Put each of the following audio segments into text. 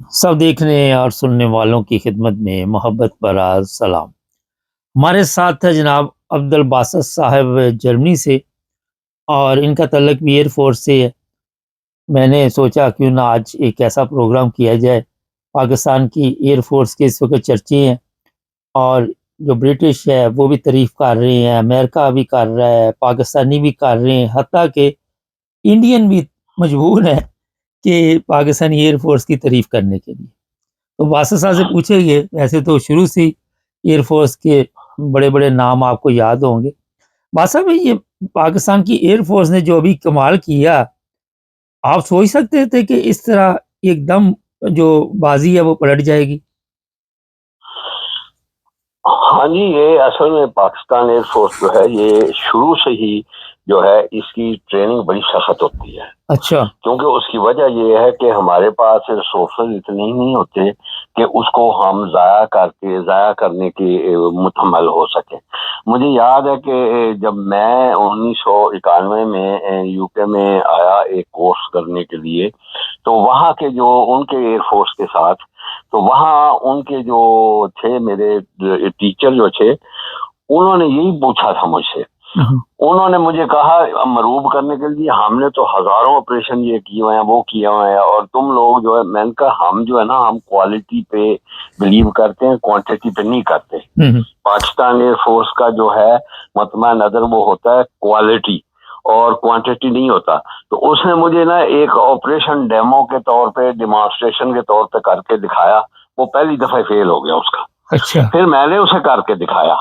سب دیکھنے اور سننے والوں کی خدمت میں محبت برا سلام۔ ہمارے ساتھ ہے جناب عبد الباسط صاحب جرمنی سے، اور ان کا تعلق بھی ایئر فورس سے ہے۔ میں نے سوچا کیوں نہ آج ایک ایسا پروگرام کیا جائے۔ پاکستان کی ایئر فورس کے اس وقت چرچے ہیں، اور جو برٹش ہے وہ بھی تعریف کر رہے ہیں، امریکہ بھی کر رہا ہے، پاکستانی بھی کر رہے ہیں، حتیٰ کہ انڈین بھی مجبور ہے کہ پاکستانی ایئر فورس کی تعریف کرنے کے لیے۔ تو باسط صاحب سے پوچھیں گے، ایسے تو شروع سے ہی ایئر فورس کے بڑے بڑے نام آپ کو یاد ہوں گے۔ باسط صاحب، یہ پاکستان کی ایئر فورس نے جو ابھی کمال کیا، آپ سوچ سکتے تھے کہ اس طرح ایک دم جو بازی ہے وہ پلٹ جائے گی؟ ہاں جی، یہ اصل میں پاکستان ایئر فورس جو ہے یہ شروع سے ہی جو ہے اس کی ٹریننگ بڑی سخت ہوتی ہے۔ اچھا۔ کیونکہ اس کی وجہ یہ ہے کہ ہمارے پاس ریسورسز اتنے ہی نہیں ہوتے کہ اس کو ہم ضائع کرنے کی متحمل ہو سکے۔ مجھے یاد ہے کہ جب میں 1991 میں یو کے میں آیا ایک کورس کرنے کے لیے، تو وہاں کے جو ان کے ایئر فورس کے ساتھ، تو وہاں ان کے جو تھے میرے ٹیچر جو تھے، انہوں نے یہی پوچھا تھا مجھ سے۔ انہوں نے مجھے کہا مروب کرنے کے لیے ہم نے تو ہزاروں آپریشن یہ کیے ہوئے ہیں، وہ کیے ہوئے ہیں، اور تم لوگ جو ہے، میں نے کہا ہم جو ہے نا، ہم کوالٹی پہ بلیو کرتے ہیں، کوانٹٹی پہ نہیں کرتے۔ پاکستان ایئر فورس کا جو ہے مطمع نظر وہ ہوتا ہے کوالٹی، اور کوانٹٹی نہیں ہوتا۔ تو اس نے مجھے نا ایک آپریشن ڈیمو کے طور پہ، ڈیمانسٹریشن کے طور پہ کر کے دکھایا۔ وہ پہلی دفعہ فیل ہو گیا اس کا۔ اچھا۔ پھر میں نے اسے کر کے دکھایا،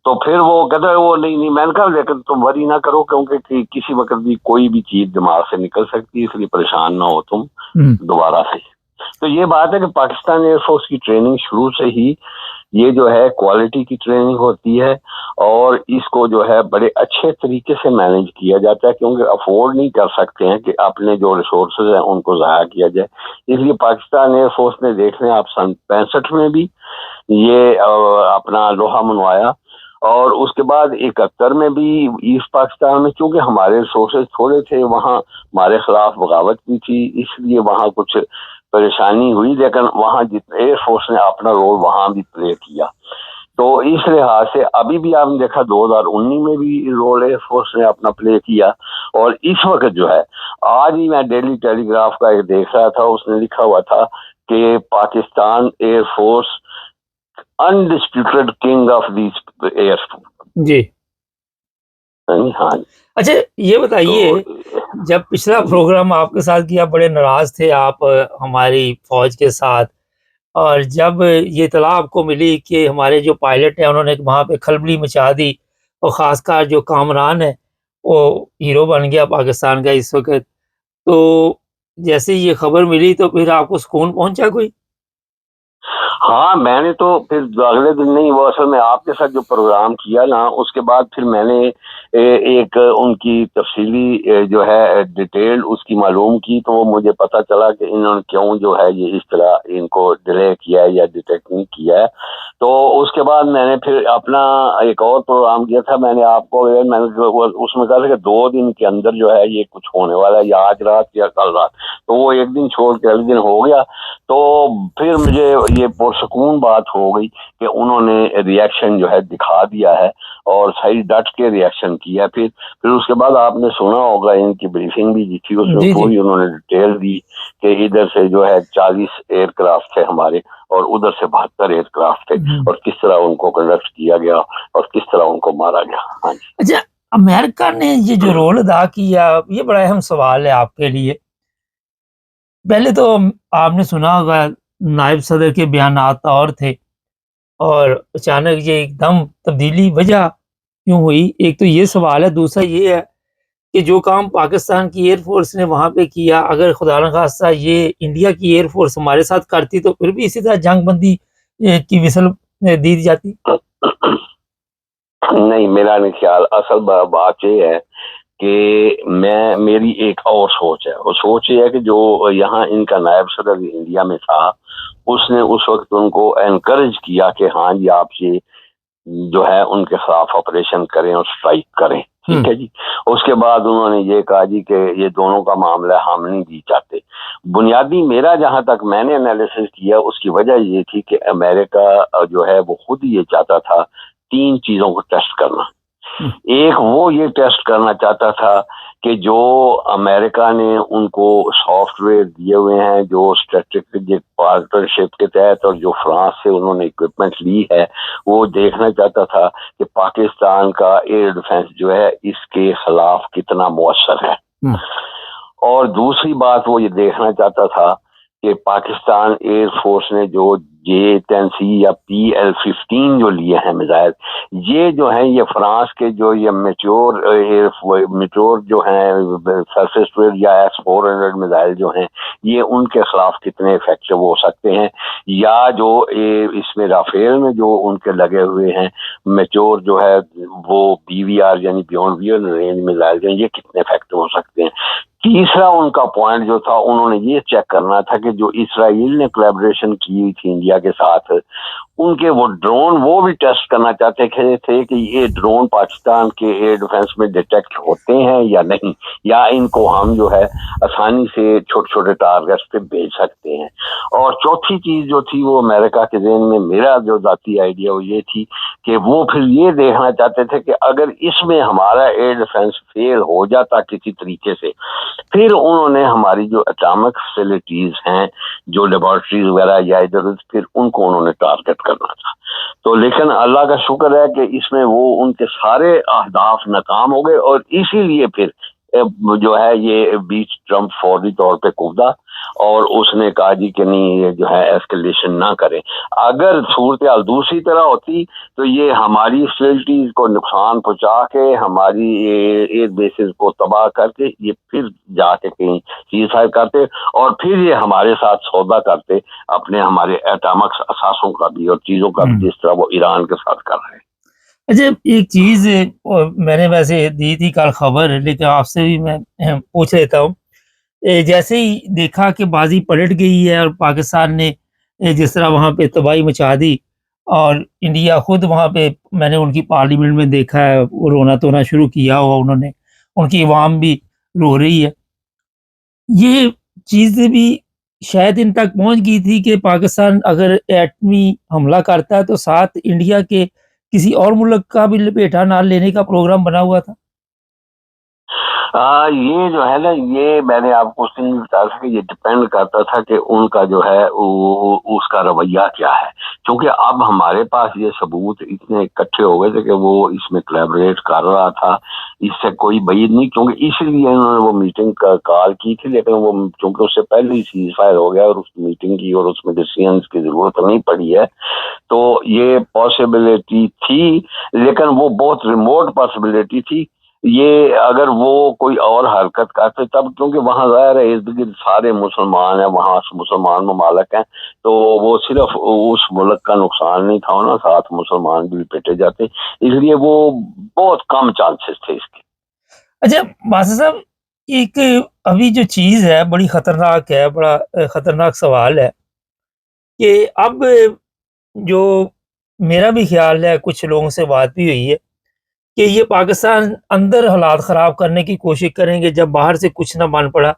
تو پھر وہ کہتا ہے وہ نہیں، میں نے کہا لیکن تم وری نہ کرو، کیونکہ کسی وقت بھی کوئی بھی چیز دماغ سے نکل سکتی ہے، اس لیے پریشان نہ ہو تم دوبارہ سے۔ تو یہ بات ہے کہ پاکستان ایئر فورس کی ٹریننگ شروع سے ہی یہ جو ہے کوالٹی کی ٹریننگ ہوتی ہے، اور اس کو جو ہے بڑے اچھے طریقے سے مینیج کیا جاتا ہے، کیونکہ افورڈ نہیں کر سکتے ہیں کہ اپنے جو ریسورسز ہیں ان کو ضائع کیا جائے۔ اس لیے پاکستان ایئر فورس نے، دیکھ لیں آپ، سن 65 میں بھی یہ اپنا لوہا منوایا، اور اس کے بعد 71 میں بھی ایسٹ پاکستان میں، چونکہ ہمارے ریسورسز تھوڑے تھے، وہاں ہمارے خلاف بغاوت بھی تھی، اس لیے وہاں کچھ پریشانی ہوئی، لیکن وہاں ایئر فورس نے اپنا رول وہاں بھی پلے کیا۔ تو اس لحاظ سے ابھی بھی آپ نے دیکھا 2019 میں بھی رول ایئر فورس نے اپنا پلے کیا، اور اس وقت جو ہے، آج ہی میں ڈیلی ٹیلی گراف کا ایک دیکھ رہا تھا، اس نے لکھا ہوا تھا کہ Pakistan air force undisputed king of the air force. جی ہاں۔ اچھا، یہ بتائیے، جب پچھلا پروگرام آپ کے ساتھ کیا بڑے ناراض تھے آپ ہماری فوج کے ساتھ، اور جب یہ اطلاع آپ کو ملی کہ ہمارے جو پائلٹ ہیں انہوں نے وہاں پہ کھلبلی مچا دی، اور خاص کر جو کامران ہے وہ ہیرو بن گیا پاکستان کا اس وقت، تو جیسے یہ خبر ملی تو پھر آپ کو سکون پہنچا کوئی؟ ہاں، میں نے تو پھر اگلے دن نہیں، وہ اصل میں آپ کے ساتھ جو پروگرام کیا نا، اس کے بعد پھر میں نے ایک ان کی تفصیلی جو ہے ڈیٹیل اس کی معلوم کی، تو مجھے پتا چلا کہ انہوں نے کیوں جو ہے یہ اس طرح ان کو ڈیلے کیا ہے یا ڈیٹیکٹ نہیں کیا ہے۔ تو اس کے بعد میں نے پھر اپنا ایک اور پروگرام کیا تھا، میں نے آپ کو میں نے اس میں کہا تھا کہ 2 دن کے اندر جو ہے یہ کچھ ہونے والا ہے، یا آج رات یا کل رات۔ تو وہ ایک دن چھوڑ کے اگلے دن ہو گیا، تو پھر مجھے یہ پرسکون بات ہو گئی کہ انہوں نے ریئیکشن جو ہے دکھا دیا ہے، اور صحیح ڈٹ کے ریئیکشن کیا۔ پھر اس کے بعد آپ نے سنا ہوگا ان کی بریفنگ بھی دی تھی، اس میں پوری انہوں نے ڈیٹیل دی کہ ادھر سے جو ہے 40 ایئر کرافٹ تھے ہمارے، اور ادھر سے 72 ایئر کرافٹ تھے، اور کس طرح ان کو کنڈکٹ کیا گیا اور کس طرح ان کو مارا گیا۔ ہاں جی۔ اچھا، امریکہ نے یہ جو رول ادا کیا، یہ بڑا اہم سوال ہے آپ کے لیے۔ پہلے تو آپ نے سنا ہوگا نائب صدر کے بیانات اور تھے، اور اچانک یہ ایک دم تبدیلی وجہ کیوں ہوئی؟ ایک تو یہ سوال ہے، دوسرا یہ ہے کہ جو کام پاکستان کی ایئر فورس نے وہاں پہ کیا، اگر خدا نخواستہ یہ انڈیا کی ایئر فورس ہمارے ساتھ کرتی تو پھر بھی اسی طرح جنگ بندی کی وصل دی جاتی؟ نہیں، میرا نہیں خیال۔ اصل بات یہ ہے کہ میری ایک اور سوچ ہے، وہ سوچ یہ ہے کہ جو یہاں ان کا نائب صدر انڈیا میں تھا، اس نے اس وقت ان کو انکریج کیا کہ ہاں جی آپ یہ جو ہے ان کے خلاف آپریشن کریں اور اسٹرائک کریں. ٹھیک ہے جی. اس کے بعد انہوں نے یہ کہا جی کہ یہ دونوں کا معاملہ ہم نہیں جی چاہتے. بنیادی میرا جہاں تک میں نے انالیسس کیا اس کی وجہ یہ تھی کہ امریکہ جو ہے وہ خود یہ چاہتا تھا 3 چیزوں کو ٹیسٹ کرنا. ایک وہ یہ ٹیسٹ کرنا چاہتا تھا کہ جو امریکہ نے ان کو سافٹ ویئر دیے ہوئے ہیں جو اسٹریٹجک پارٹنرشپ کے تحت اور جو فرانس سے انہوں نے اکوپمنٹ لی ہے وہ دیکھنا چاہتا تھا کہ پاکستان کا ایئر ڈیفنس جو ہے اس کے خلاف کتنا مؤثر ہے. اور دوسری بات وہ یہ دیکھنا چاہتا تھا کہ پاکستان ایئر فورس نے جو J-10C یا PL-15 جو لیے ہیں میزائل یہ جو ہیں یہ فرانس کے جو یہ میچور جو ہیں سرفیس ٹو ایئر یا S-400 میزائل جو ہیں یہ ان کے خلاف کتنے افیکٹو ہو سکتے ہیں یا جو اس میں رافیل میں جو ان کے لگے ہوئے ہیں میچور جو ہے وہ BVR یعنی بیونڈ ویئر رینج میزائل جو ہیں یہ کتنے افیکٹو ہو سکتے ہیں. تیسرا ان کا پوائنٹ جو تھا انہوں نے یہ چیک کرنا تھا کہ جو اسرائیل نے کولیبریشن کی ہوئی تھی انڈیا کے ساتھ ان کے وہ ڈرون وہ بھی ٹیسٹ کرنا چاہتے تھے کہ یہ ڈرون پاکستان کے ایئر ڈیفنس میں ڈیٹیکٹ ہوتے ہیں یا نہیں یا ان کو ہم جو ہے آسانی سے چھوٹے چھوٹے ٹارگیٹس پہ بھیج سکتے ہیں. اور چوتھی چیز جو تھی وہ امریکہ کے ذہن میں میرا جو ذاتی آئیڈیا وہ یہ تھی کہ وہ پھر یہ دیکھنا چاہتے تھے کہ اگر اس میں ہمارا ایئر ڈیفنس فیل ہو جاتا کسی طریقے سے پھر انہوں نے ہماری جو اٹامک فیسلٹیز ہیں جو لیبارٹریز وغیرہ یا ادھر پھر ان کو انہوں نے ٹارگٹ کرنا تھا. تو لیکن اللہ کا شکر ہے کہ اس میں وہ ان کے سارے اہداف ناکام ہو گئے اور اسی لیے پھر جو ہے یہ بیچ ٹرمپ فوری طور پہ کودہ اور اس نے کہا جی کہ نہیں یہ جو ہے ایسکلیشن نہ کریں. اگر صورتحال دوسری طرح ہوتی تو یہ ہماری فیسلٹیز کو نقصان پہنچا کے ہماری ایئر بیسز کو تباہ کر کے یہ پھر جا کے کہیں سیز فائر کرتے اور پھر یہ ہمارے ساتھ سودا کرتے اپنے ہمارے ایٹامک اثاثوں کا بھی اور چیزوں کا بھی جس طرح وہ ایران کے ساتھ کر رہے ہیں. اچھا ایک چیز میں نے ویسے دی تھی کل خبر لیکن آپ سے بھی میں پوچھ لیتا ہوں. جیسے ہی دیکھا کہ بازی پلٹ گئی ہے اور پاکستان نے جس طرح وہاں پہ تباہی مچا دی اور انڈیا خود وہاں پہ میں نے ان کی پارلیمنٹ میں دیکھا ہے وہ رونا تونا شروع کیا ہوا انہوں نے ان کی عوام بھی رو رہی ہے. یہ چیزیں بھی شاید ان تک پہنچ گئی تھی کہ پاکستان اگر ایٹمی حملہ کرتا ہے تو ساتھ انڈیا کے کسی اور ملک کا بھی لپیٹا نہ لینے کا پروگرام بنا ہوا تھا. یہ جو ہے نا یہ میں نے آپ کو اس دن بھی بتایا تھا کہ یہ ڈپینڈ کرتا تھا کہ ان کا جو ہے اس کا رویہ کیا ہے کیونکہ اب ہمارے پاس یہ ثبوت اتنے اکٹھے ہو گئے تھے کہ وہ اس میں کولیبریٹ کر رہا تھا. اس سے کوئی بعید نہیں کیونکہ اس لیے انہوں نے وہ میٹنگ کا کال کی تھی لیکن وہ چونکہ اس سے پہلے ہی سیز فائر ہو گیا اور اس میٹنگ کی اور اس میں ڈیسیژنز کی ضرورت نہیں پڑی ہے تو یہ پاسبلٹی تھی لیکن وہ بہت ریموٹ پاسبلٹی تھی. یہ اگر وہ کوئی اور حرکت کرتے تب کیونکہ وہاں ظاہر ہے ارد گرد سارے مسلمان ہیں وہاں مسلمان ممالک ہیں تو وہ صرف اس ملک کا نقصان نہیں تھا نا ساتھ مسلمان بھی پیٹے جاتے اس لیے وہ بہت کم چانسز تھے اس کے. اچھا باسط صاحب ایک ابھی جو چیز ہے بڑی خطرناک ہے بڑا خطرناک سوال ہے کہ اب جو میرا بھی خیال ہے کچھ لوگوں سے بات بھی ہوئی ہے کہ یہ پاکستان اندر حالات خراب کرنے کی کوشش کریں گے جب باہر سے کچھ نہ بن پڑا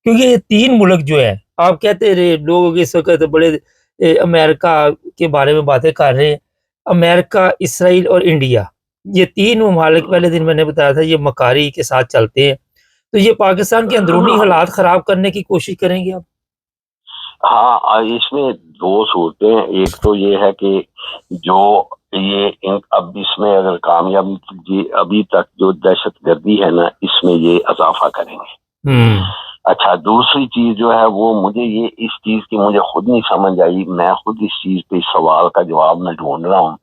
کیونکہ یہ 3 ملک جو ہے آپ کہتے رہے لوگ اس وقت بڑے امریکہ کے بارے میں باتیں کر رہے ہیں. امریکہ اسرائیل اور انڈیا یہ 3 ممالک پہلے دن میں نے بتایا تھا یہ مکاری کے ساتھ چلتے ہیں تو یہ پاکستان کے اندرونی حالات خراب کرنے کی کوشش کریں گے آپ. ہاں اس میں 2 صورتیں ہیں. ایک تو یہ ہے کہ جو یہ اب اس میں اگر کامیابی ابھی تک جو دہشت گردی ہے نا اس میں یہ اضافہ کریں گے. اچھا دوسری چیز جو ہے وہ مجھے یہ اس چیز کی مجھے خود نہیں سمجھ آئی میں خود اس چیز پہ اس سوال کا جواب میں ڈھونڈ رہا ہوں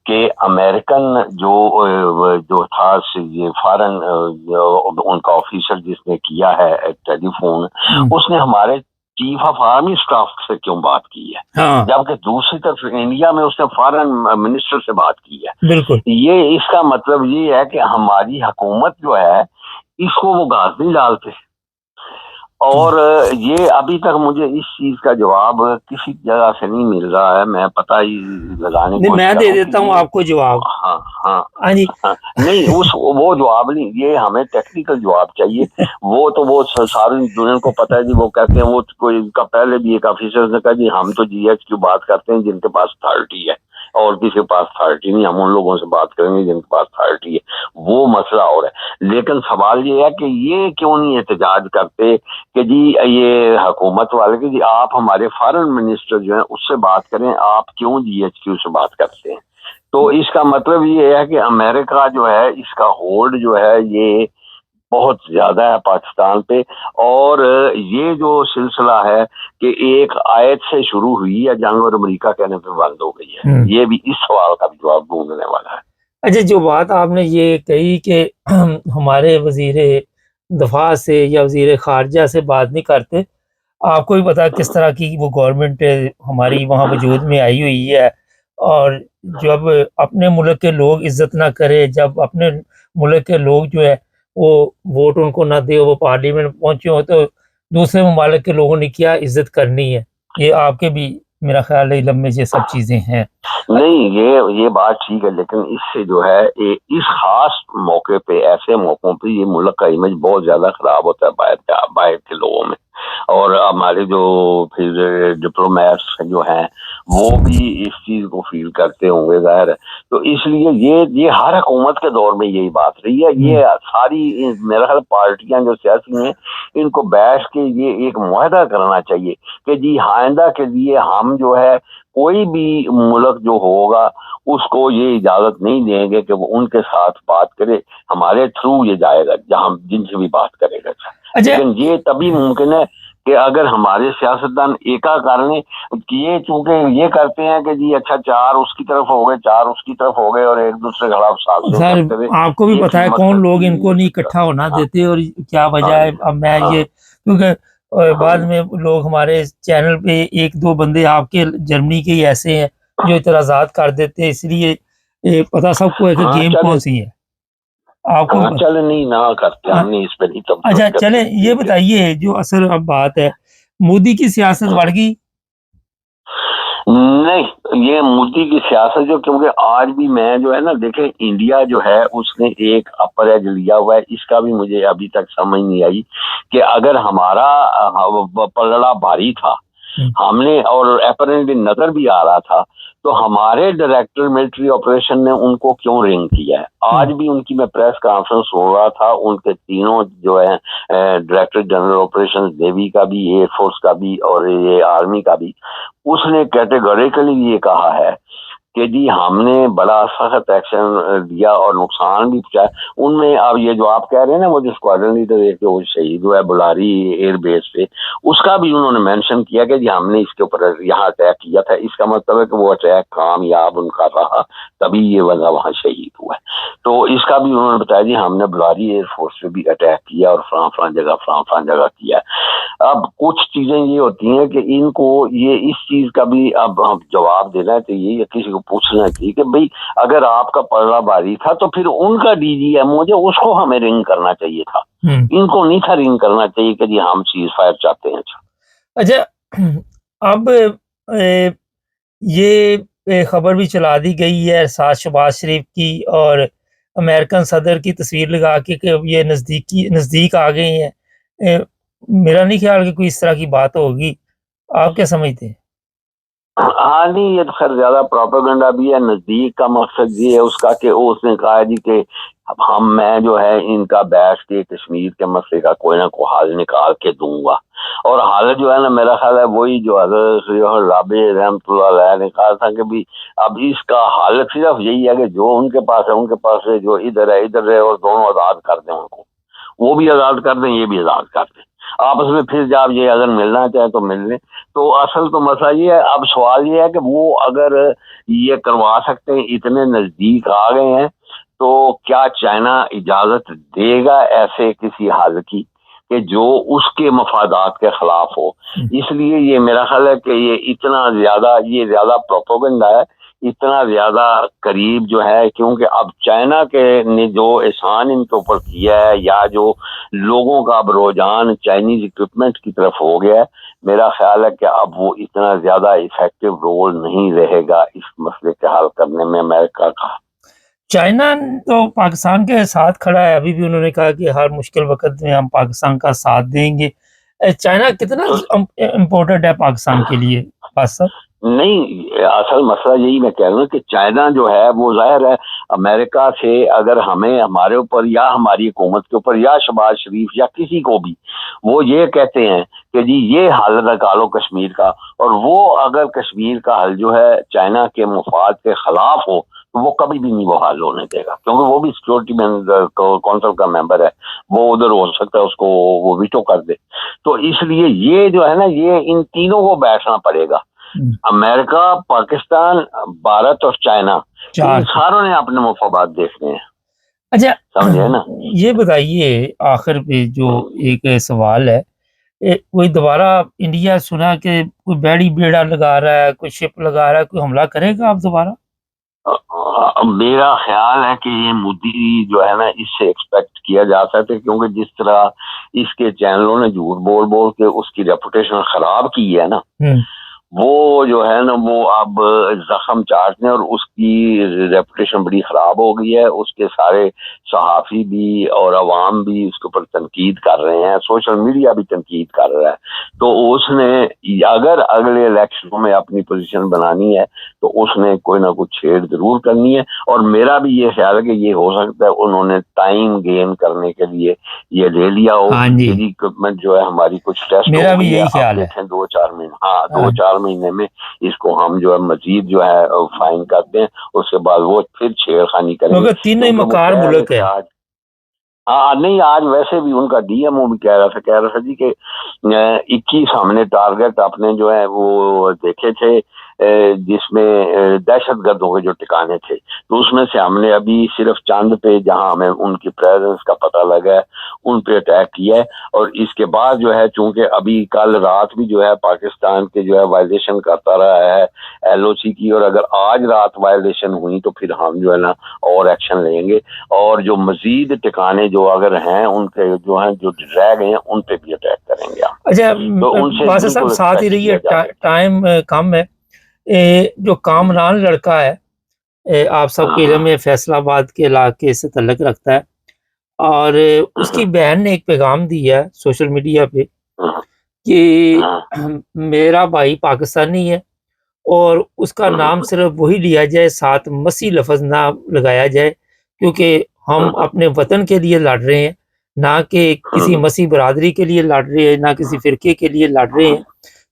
کہ امریکن جو تھا یہ فارن ان کا آفیسر جس نے کیا ہے ٹیلی فون اس نے ہمارے چیف آف آرمی اسٹاف سے کیوں بات کی ہے جبکہ دوسری طرف انڈیا میں اس نے فارن منسٹر سے بات کی ہے. بالکل یہ اس کا مطلب یہ ہے کہ ہماری حکومت جو ہے اس کو وہ گاز نہیں ڈالتے اور یہ ابھی تک مجھے اس چیز کا جواب کسی جگہ سے نہیں مل رہا ہے. میں پتہ ہی لگانے کی میں دے دیتا ہوں آپ کو جواب. ہاں ہاں ہاں جی. نہیں وہ جواب نہیں, یہ ہمیں ٹیکنیکل جواب چاہیے. وہ ساری دنیا کو پتہ ہے جی. وہ کہتے ہیں وہ کوئی کا پہلے بھی ایک آفیسر نے کہا جی ہم تو جی ایچ کی بات کرتے ہیں جن کے پاس اتھارٹی ہے, اور کسی کے پاس اتھارٹی نہیں, ہم ان لوگوں سے بات کریں گے جن کے پاس اتھارٹی ہے. وہ مسئلہ اور ہے. لیکن سوال یہ ہے کہ یہ کیوں نہیں احتجاج کرتے کہ جی یہ حکومت والے کہ جی آپ ہمارے فارن منسٹر جو ہیں اس سے بات کریں, آپ کیوں جی ایچ کیو سے بات کرتے ہیں. تو اس کا مطلب یہ ہے کہ امریکہ جو ہے اس کا ہولڈ جو ہے یہ بہت زیادہ ہے پاکستان پہ. اور یہ جو سلسلہ ہے کہ ایک آیت سے شروع ہوئی ہے جنگ اور امریکہ کہنے پہ بند ہو گئی ہے, یہ بھی اس سوال کا بھی جواب ڈھونڈنے والا ہے. اچھا, جو بات آپ نے یہ کہی کہ ہمارے وزیر دفاع سے یا وزیر خارجہ سے بات نہیں کرتے, آپ کو بھی پتا کس طرح کی وہ گورنمنٹ ہماری وہاں وجود میں آئی ہوئی ہے. اور جب اپنے ملک کے لوگ عزت نہ کرے, جب اپنے ملک کے لوگ جو ہے وہ ووٹ ان کو نہ دے, وہ پارلیمنٹ پہنچے ہو, تو دوسرے ممالک کے لوگوں نے کیا عزت کرنی ہے. یہ آپ کے بھی میرا خیال ہے علم میں یہ سب چیزیں ہیں. نہیں یہ بات ٹھیک ہے, لیکن اس سے جو ہے اس خاص موقع پہ, ایسے موقعوں پہ یہ ملک کا امیج بہت زیادہ خراب ہوتا ہے باہر کے لوگوں میں. اور ہمارے جو پھر ڈپلومیٹس جو ہیں وہ بھی اس چیز کو فیل کرتے ہوں گے ظاہر ہے. تو اس لیے یہ ہر حکومت کے دور میں یہی بات رہی ہے. یہ ساری میرا خیال پارٹیاں جو سیاسی ہیں ان کو بیٹھ کے یہ ایک معاہدہ کرنا چاہیے کہ جی آئندہ کے لیے ہم جو ہے کوئی بھی ملک جو ہوگا اس کو یہ اجازت نہیں دیں گے کہ وہ ان کے ساتھ بات کرے, ہمارے تھرو یہ جائے گا جہاں جن سے بھی بات کرے گا. لیکن یہ تبھی ممکن ہے کہ اگر ہمارے سیاستدان ایکا کرنے یہ, چونکہ یہ کرتے ہیں کہ جی اچھا چار اس کی طرف ہو گئے, چار اس کی طرف ہو گئے, اور ایک دوسرے کے خلاف سازشیں کرتے ہوئے. آپ کو بھی پتا ہے کون لوگ ان کو نہیں اکٹھا ہونا دیتے اور کیا وجہ ہے. اب میں یہ کیونکہ بعد میں لوگ ہمارے چینل پہ ایک دو بندے آپ کے جرمنی کے ہی ایسے ہیں جو اعتراضات کر دیتے, اس لیے پتا سب کو ہے کہ گیم کون سی ہے. آپ کو چلے نہیں نہ کرتے, ہم نے اس پہ نہیں. اچھا چلیں یہ بتائیے, جو اصل اب بات ہے مودی کی سیاست بڑھ گئی. نہیں, یہ مودی کی سیاست جو, کیونکہ آج بھی میں جو ہے نا دیکھیں انڈیا جو ہے اس نے ایک اپر ایج لیا ہوا ہے. اس کا بھی مجھے ابھی تک سمجھ نہیں آئی کہ اگر ہمارا پلڑا بھاری تھا ہم نے, اور اپرنٹلی نظر بھی آ رہا تھا, تو ہمارے ڈائریکٹر ملٹری آپریشن نے ان کو کیوں رنگ کیا ہے. آج بھی ان کی میں پریس کانفرنس ہو رہا تھا, ان کے تینوں جو ہے ڈائریکٹر جنرل آپریشن, نیوی کا بھی, ایئر فورس کا بھی, اور یہ آرمی کا بھی, اس نے کیٹیگوریکلی یہ کہا ہے کہ جی ہم نے بڑا سخت ایکشن لیا اور نقصان بھی پہنچایا. ان میں اب یہ جو آپ کہہ رہے ہیں نا, وہ جو اسکواڈرن لیڈر ایک جو شہید ہوا ہے بلاری ایئر بیس پہ, اس کا بھی انہوں نے مینشن کیا کہ جی ہم نے اس کے اوپر یہاں اٹیک کیا تھا. اس کا مطلب ہے کہ وہ اٹیک کامیاب ان کا رہا, تبھی یہ بندہ وہاں شہید ہوا ہے. تو اس کا بھی انہوں نے بتایا جی ہم نے بلاری ایئر فورس پہ بھی اٹیک کیا اور فلاں جگہ کیا. اب کچھ چیزیں یہ ہوتی ہیں کہ ان کو یہ اس چیز کا بھی اب ہم جواب دینا چاہیے یا کسی کو پوچھنا چاہیے کہ بھئی اگر آپ کا پلڑا بھاری تھا تو پھر ان کا ڈی جی ایم ہو جو اس کو ہمیں رنگ کرنا چاہیے تھا, ان کو نہیں تھا رنگ کرنا چاہیے کہ جی ہم سیز فائر چاہتے ہیں. اچھا, اب یہ خبر بھی چلا دی گئی ہے ساتھ شہباز شریف کی اور امریکن صدر کی تصویر لگا کے کہ یہ نزدیک آ گئے ہیں. میرا نہیں خیال کہ کوئی اس طرح کی بات ہوگی, آپ کیا سمجھتے ہیں؟ ہاں نہیں, یہ تو خیر زیادہ پروپیگنڈا بھی ہے. نزدیک کا مقصد یہ ہے اس کا کہ اس نے کہا جی کہ اب میں جو ہے ان کا بیٹھ کے کشمیر کے مسئلے کا کوئی نہ کوئی حل نکال کے دوں گا. اور حال جو ہے نا میرا خیال ہے وہی جو حضرت رابع رحمۃ اللہ علیہ نے کہا تھا کہ بھی اب اس کا حل صرف یہی ہے کہ جو ان کے پاس ہے ان کے پاس ہے, جو ادھر ہے, اور دونوں آزاد کر دیں ان کو, وہ بھی آزاد کر دیں یہ بھی آزاد کر دیں آپس میں. پھر جب یہ اگر ملنا چاہے تو مل لیں. تو اصل تو مسئلہ یہ ہے, اب سوال یہ ہے کہ وہ اگر یہ کروا سکتے ہیں, اتنے نزدیک آ گئے ہیں, تو کیا چائنا اجازت دے گا ایسے کسی حل کی کہ جو اس کے مفادات کے خلاف ہو. اس لیے یہ میرا خیال ہے کہ یہ اتنا زیادہ پروپیگنڈا ہے اتنا زیادہ قریب جو ہے، کیونکہ اب چائنا کے نے جو احسان ان کے اوپر کیا ہے، یا جو لوگوں کا اب رجحان چائنیز اکوپمنٹ کی طرف ہو گیا ہے، میرا خیال ہے کہ اب وہ اتنا زیادہ افیکٹو رول نہیں رہے گا اس مسئلے کے حل کرنے میں امریکہ کا۔ چائنا تو پاکستان کے ساتھ کھڑا ہے، ابھی بھی انہوں نے کہا کہ ہر مشکل وقت میں ہم پاکستان کا ساتھ دیں گے۔ چائنا کتنا امپورٹنٹ ہے پاکستان کے لیے باس صاحب؟ نہیں، اصل مسئلہ یہی میں کہہ رہا ہوں کہ چائنا جو ہے وہ ظاہر ہے امریکہ سے اگر ہمیں ہمارے اوپر یا ہماری حکومت کے اوپر یا شہباز شریف یا کسی کو بھی وہ یہ کہتے ہیں کہ جی یہ حل نکالو کشمیر کا، اور وہ اگر کشمیر کا حل جو ہے چائنا کے مفاد کے خلاف ہو تو وہ کبھی بھی نہیں وہ حل ہونے دے گا، کیونکہ وہ بھی سیکورٹی کونسل کا ممبر ہے، وہ ادھر ہو سکتا ہے اس کو وہ ویٹو کر دے۔ تو اس لیے یہ جو ہے نا، یہ ان تینوں کو بیٹھنا پڑے گا، امریکہ، پاکستان، بھارت اور چائنا، ان ساروں نے اپنے مفادات دیکھنے ہیں۔ اچھا سمجھے نا؟ یہ بتائیے آخر پہ جو ایک سوال ہے، کوئی دوبارہ انڈیا سنا کہ کوئی بیڑی بیڑا لگا رہا ہے، کوئی شپ لگا رہا ہے، کوئی حملہ کرے گا اب دوبارہ؟ میرا خیال ہے کہ یہ مودی جو ہے نا اس سے ایکسپیکٹ کیا جا سکتا ہے، کیونکہ جس طرح اس کے چینلوں نے جھوٹ بول بول کے اس کی ریپوٹیشن خراب کی ہے نا، وہ جو ہے نا وہ اب زخم چاٹنے، اور اس کی ریپوٹیشن بڑی خراب ہو گئی ہے، اس کے سارے صحافی بھی اور عوام بھی اس کے اوپر تنقید کر رہے ہیں، سوشل میڈیا بھی تنقید کر رہا ہے، تو اس نے اگر اگلے الیکشنوں میں اپنی پوزیشن بنانی ہے تو اس نے کوئی نہ کوئی چھیڑ ضرور کرنی ہے، اور میرا بھی یہ خیال ہے کہ یہ ہو سکتا ہے انہوں نے ٹائم گین کرنے کے لیے یہ لے لیا ہو، یہ اکوپمنٹ جو ہے ہماری کچھ ٹیسٹ ہو گئی ہے، اب دیکھیں 2-4 مہینے، 2-4 مہینے میں اس کو ہم جو ہے مزید جو ہے فائن کرتے ہیں، اس کے بعد وہ پھر چھیڑخانی کریں گے، تینوں ہی مکار ملک ہے۔ نہیں، آج ویسے بھی ان کا ڈی ایم او بھی کہہ رہا تھا جی کہ 21 ہم نے ٹارگٹ اپنے جو ہے وہ دیکھے تھے جس میں دہشت گردوں کے جو ٹھکانے تھے، تو اس میں سے ہم نے ابھی صرف چند پہ جہاں ہمیں ان کی پریزنس کا پتہ لگا ہے ان پہ اٹیک کیا ہے، اور اس کے بعد جو ہے چونکہ ابھی کل رات بھی جو ہے پاکستان کے جو ہے وائلیشن کرتا رہا ہے ایل او سی کی، اور اگر آج رات وائلیشن ہوئی تو پھر ہم جو ہے نا اور ایکشن لیں گے، اور جو مزید ٹھکانے جو اگر ہیں ان کے جو ہیں جو رہ گئے ہیں ان پہ بھی اٹیک کریں گے۔ اچھا باسا صاحب ساتھ ہی رہیے، ٹائم کم ہے، جو کامران لڑکا ہے آپ سب کے علم میں فیصل آباد کے علاقے سے تعلق رکھتا ہے، اور اس کی بہن نے ایک پیغام دیا ہے سوشل میڈیا پہ کہ میرا بھائی پاکستانی ہے اور اس کا نام صرف وہی لیا جائے، ساتھ مسیح لفظ نہ لگایا جائے، کیونکہ ہم اپنے وطن کے لیے لڑ رہے ہیں، نہ کہ کسی مسیح برادری کے لیے لڑ رہے ہیں، نہ کسی فرقے کے لیے لڑ رہے ہیں۔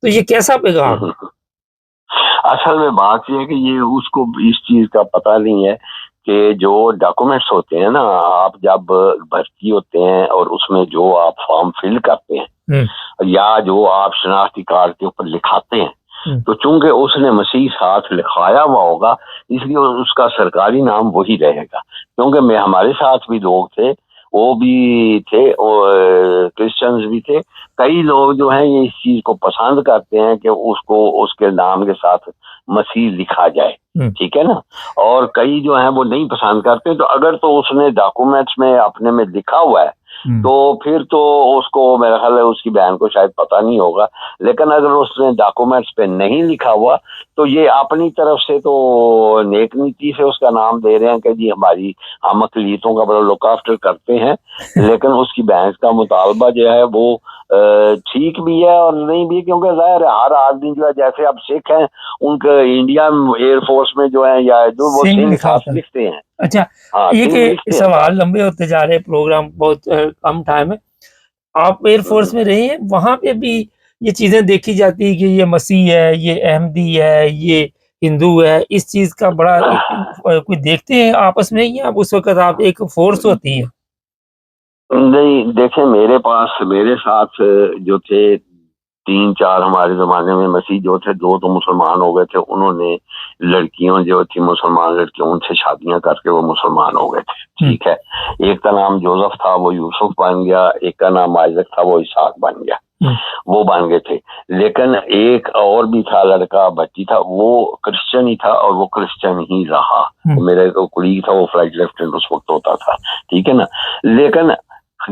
تو یہ کیسا پیغام ہے؟ اصل میں بات یہ ہے کہ یہ اس کو اس چیز کا پتہ نہیں ہے کہ جو ڈاکومنٹس ہوتے ہیں نا، آپ جب بھرتی ہوتے ہیں اور اس میں جو آپ فارم فل کرتے ہیں یا جو آپ شناختی کارڈ کے اوپر لکھاتے ہیں، تو چونکہ اس نے مسیح ساتھ لکھایا ہوا ہوگا اس لیے اس کا سرکاری نام وہی رہے گا، کیونکہ ہمارے ساتھ بھی لوگ تھے، وہ بھی تھے، کرسچنز بھی تھے، کئی لوگ جو ہیں یہ اس چیز کو پسند کرتے ہیں کہ اس کو اس کے نام کے ساتھ مسیح لکھا جائے، ٹھیک ہے نا، اور کئی جو ہیں وہ نہیں پسند کرتے، تو اگر تو اس نے ڈاکومنٹس میں اپنے میں لکھا ہوا ہے تو پھر تو اس کو میرا خیال ہے اس کی بہن کو شاید پتہ نہیں ہوگا، لیکن اگر اس نے ڈاکومنٹس پہ نہیں لکھا ہوا تو یہ اپنی طرف سے تو نیک نیتی سے اس کا نام دے رہے ہیں کہ جی ہماری ہم اقلیتوں کا بڑا لک آفٹر کرتے ہیں، لیکن اس کی بہن کا مطالبہ جو ہے وہ ٹھیک بھی ہے اور نہیں بھی، کیونکہ ظاہر ہے ہر آدمی جو ہے جیسے اب سکھ ہیں ان کے انڈین ایئر فورس میں جو ہے یا جو وہ سنگھ ساتھ لکھتے ہیں۔ اچھا یہ کہ سوال لمبے ہوتے جا رہے، پروگرام بہت کم ٹائم ہے، آپ ایئر فورس میں رہے ہیں، وہاں پہ بھی یہ چیزیں دیکھی جاتی کہ یہ مسیح ہے، یہ احمدی ہے، یہ ہندو ہے، اس چیز کا بڑا کوئی دیکھتے ہیں آپس میں، یا اس وقت آپ ایک فورس ہوتی ہے؟ نہیں دیکھیں، میرے ساتھ جو تھے 3-4 ہمارے زمانے میں مسیح جو تھے، 2 تو مسلمان ہو گئے تھے، انہوں نے لڑکیوں جو تھی مسلمان لڑکیوں ان سے شادیاں کر کے وہ مسلمان ہو گئے تھے، ٹھیک ہے، ایک کا نام جوزف تھا وہ یوسف بن گیا، ایک کا نام آئزک تھا وہ اسحاق بن گیا، وہ بن گئے تھے. لیکن ایک اور بھی تھا لڑکا بچی تھا, وہ کرسچن ہی تھا اور وہ کرسچن ہی رہا. میرا ایک کولیگ تھا, وہ فلائٹ لیفٹیننٹ اس وقت ہوتا تھا, ٹھیک ہے نا. لیکن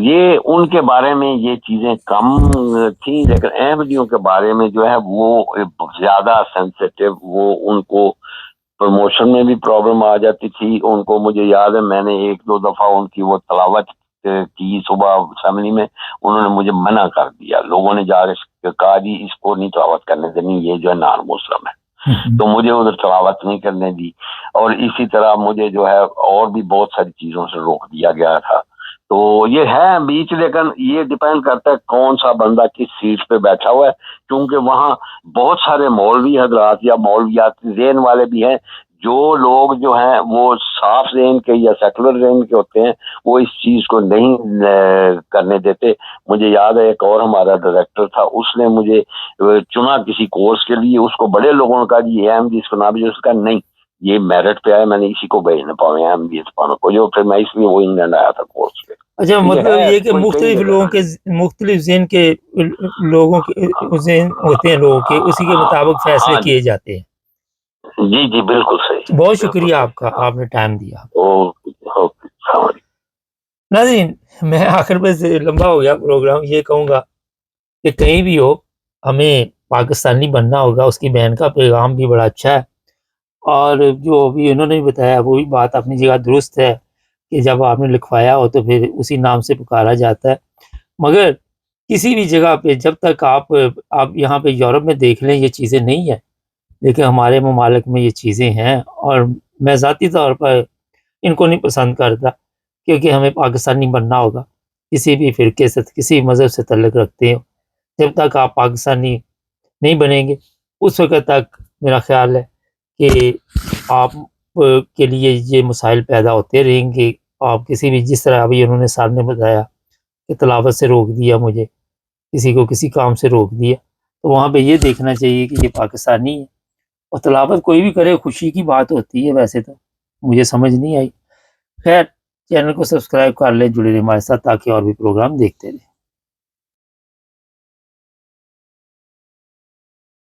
یہ ان کے بارے میں یہ چیزیں کم تھیں, لیکن احمدیوں کے بارے میں جو ہے وہ زیادہ سینسیٹیو, وہ ان کو پروموشن میں بھی پرابلم آ جاتی تھی ان کو. مجھے یاد ہے میں نے ایک دو دفعہ ان کی وہ تلاوت کی صبح اسمبلی میں, انہوں نے مجھے منع کر دیا. لوگوں نے جا کے کہا جی اس کو نہیں تلاوت کرنے دینی, یہ جو ہے نان مسلم ہے, تو مجھے ادھر تلاوت نہیں کرنے دی. اور اسی طرح مجھے جو ہے اور بھی بہت ساری چیزوں سے روک دیا گیا تھا. تو یہ ہے بیچ, لیکن یہ ڈیپینڈ کرتا ہے کون سا بندہ کس سیٹ پہ بیٹھا ہوا ہے, کیونکہ وہاں بہت سارے مولوی حضرات یا مولویات ذہن والے بھی ہیں. جو لوگ جو ہیں وہ صاف ذہن کے یا سیکولر ذہن کے ہوتے ہیں, وہ اس چیز کو نہیں کرنے دیتے. مجھے یاد ہے ایک اور ہمارا ڈائریکٹر تھا, اس نے مجھے چنا کسی کورس کے لیے, اس کو بڑے لوگوں نے کہا جی یہ احمدی اس کو نہ بھی, اس کا نہیں یہ میرٹ پہ آیا, میں نے اسی کو بھیجنا پاؤں احمدی کو, جو پھر میں اس لیے وہ انگلینڈ آیا تھا کورس پہ. اچھا, مطلب یہ کہ مختلف لوگوں کے مختلف ذہن کے لوگوں کے ذہن ہوتے ہیں لوگوں کے, اسی کے مطابق فیصلے کیے جاتے ہیں. جی جی بالکل صحیح. بہت شکریہ آپ کا, آپ نے ٹائم دیا. ناظرین, میں آخر میں سے لمبا ہو گیا پروگرام, یہ کہوں گا کہ کہیں بھی ہو ہمیں پاکستانی بننا ہوگا. اس کی بہن کا پیغام بھی بڑا اچھا ہے, اور جو بھی انہوں نے بتایا وہ بھی بات اپنی جگہ درست ہے کہ جب آپ نے لکھوایا ہو تو پھر اسی نام سے پکارا جاتا ہے. مگر کسی بھی جگہ پہ جب تک آپ یہاں پہ یورپ میں دیکھ لیں یہ چیزیں نہیں ہیں, لیکن ہمارے ممالک میں یہ چیزیں ہیں, اور میں ذاتی طور پر ان کو نہیں پسند کرتا, کیونکہ ہمیں پاکستانی بننا ہوگا. کسی بھی فرقے سے, کسی مذہب سے تعلق رکھتے ہو, جب تک آپ پاکستانی نہیں بنیں گے اس وقت تک میرا خیال ہے کہ آپ کے لیے یہ مسائل پیدا ہوتے رہیں گے. آپ کسی بھی, جس طرح ابھی انہوں نے صاحب نے بتایا کہ تلاوت سے روک دیا مجھے, کسی کو کسی کام سے روک دیا, تو وہاں پہ یہ دیکھنا چاہیے کہ یہ پاکستانی ہے. اور تلاوت کوئی بھی کرے خوشی کی بات ہوتی ہے, ویسے تو مجھے سمجھ نہیں آئی. خیر, چینل کو سبسکرائب کر لیں, جڑے رہیں ہمارے ساتھ تاکہ اور بھی پروگرام دیکھتے رہیں.